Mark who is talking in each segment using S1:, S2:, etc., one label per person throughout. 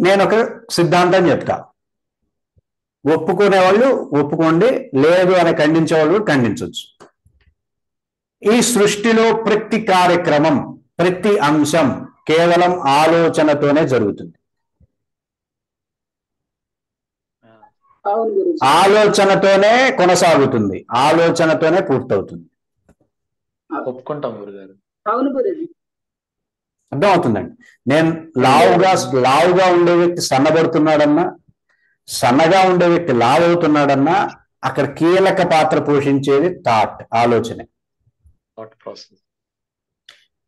S1: నేను ఒక సిద్ధాంతం చెప్తా, ఒప్పుకునే వాళ్ళు ఒప్పుకోండి, లేదు అని ఖండించే వాళ్ళు ఖండించవచ్చు. ఈ సృష్టిలో ప్రతి కార్యక్రమం, ప్రతి అంశం కేవలం ఆలోచనతోనే జరుగుతుంది. ఆలోచనతోనే కొనసాగుతుంది, ఆలోచనతోనే పూర్తవుతుంది.
S2: ఒప్పుకుంటాం గురుగారు.
S3: అవును గురుజీ.
S1: అర్థం అవుతుందండి. నేను లావుగా ఉండే వ్యక్తి సన్నబడుతున్నాడన్నా, సన్నగా ఉండే వ్యక్తి లావు అవుతున్నాడన్నా అక్కడ కీలక పాత్ర పోషించేది థాట్, ఆలోచనే.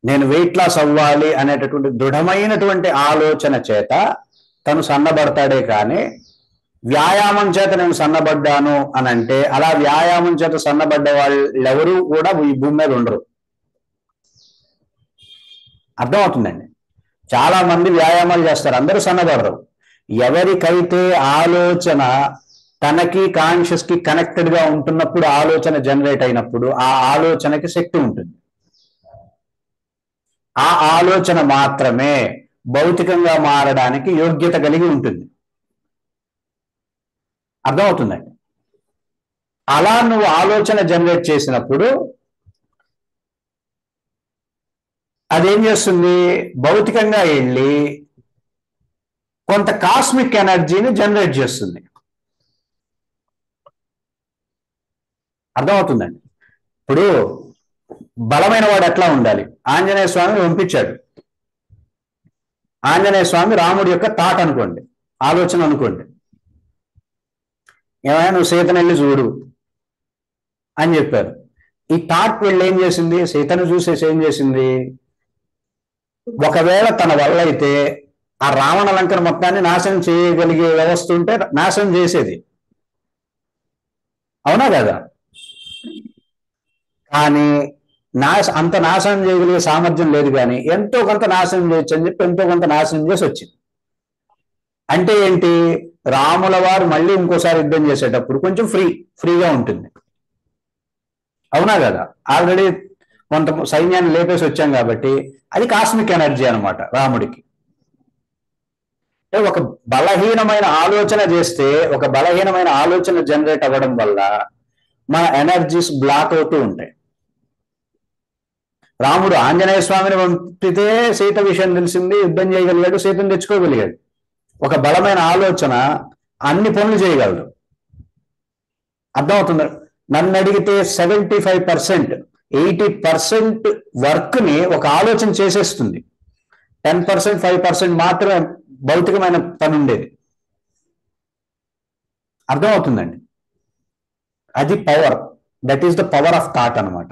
S1: నేను వెయిట్ లాస్ అవ్వాలి అనేటటువంటి దృఢమైనటువంటి ఆలోచన చేత తను సన్నబడతాడే కానీ వ్యాయామం చేత నేను సన్నబడ్డాను అని అంటే అలా వ్యాయామం చేత సన్నబడ్డ వాళ్ళు ఎవరు కూడా ఈ భూమి మీద ఉండరు. అర్థమవుతుందండి. చాలా మంది వ్యాయామాలు చేస్తారు, అందరూ సన్నబడరు. ఎవరికైతే ఆలోచన తనకి కాన్షియస్ కి కనెక్టెడ్ గా ఉంటున్నప్పుడు, ఆలోచన జనరేట్ అయినప్పుడు ఆ ఆలోచనకి శక్తి ఉంటుంది. ఆ ఆలోచన మాత్రమే భౌతికంగా మారడానికి యోగ్యత కలిగి ఉంటుంది. అర్థమవుతుందండి. అలా నువ్వు ఆలోచన జనరేట్ చేసినప్పుడు అదేం చేస్తుంది, భౌతికంగా వెళ్ళి కొంత కాస్మిక్ ఎనర్జీని జనరేట్ చేస్తుంది. అర్థమవుతుందండి. ఇప్పుడు బలమైన వాడు ఎట్లా ఉండాలి, ఆంజనేయ స్వామి పంపించాడు. ఆంజనేయ స్వామి రాముడి యొక్క థాట్ అనుకోండి, ఆలోచన అనుకోండి. ఏమైనా నువ్వు సీతను వెళ్ళి చూడు అని చెప్పారు. ఈ థాట్ వెళ్ళి ఏం చేసింది, సీతను చూసేసి ఏం చేసింది, ఒకవేళ తన వల్ల అయితే ఆ రావణ లంకను మొత్తాన్ని నాశనం చేయగలిగే వ్యవస్థ ఉంటే నాశనం చేసేది, అవునా కదా? కానీ అంత నాశనం చేయగలిగే సామర్థ్యం లేదు, కానీ ఎంతో కొంత నాశనం చేయొచ్చు అని చెప్పి ఎంతో కొంత నాశనం చేసి వచ్చింది. అంటే ఏంటి, రాముల వారు మళ్ళీ ఇంకోసారి యుద్ధం చేసేటప్పుడు కొంచెం ఫ్రీగా ఉంటుంది, అవునా కదా? ఆల్రెడీ కొంత సైన్యాన్ని లేపేసి వచ్చాం కాబట్టి అది కాస్మిక్ ఎనర్జీ అనమాట రాముడికి. ఒక బలహీనమైన ఆలోచన చేస్తే, ఒక బలహీనమైన ఆలోచన జనరేట్ అవ్వడం వల్ల మన ఎనర్జీస్ బ్లాక్ అవుతూ ఉంటాయి. రాముడు ఆంజనేయ స్వామిని పంపితే సీత విషయం తెలిసింది, యుద్ధం చేయగలిగాడు, సీతను తెచ్చుకోగలిగాడు. ఒక బలమైన ఆలోచన అన్ని పనులు చేయగలడు. అర్థమవుతుంది. నన్ను అడిగితే 75%, 80% వర్క్ ని ఒక ఆలోచన చేసేస్తుంది. 10%, 5% మాత్రమే భౌతికమైన పని ఉండేది. అర్థమవుతుందండి. అది power, that is the power of thought అనమాట.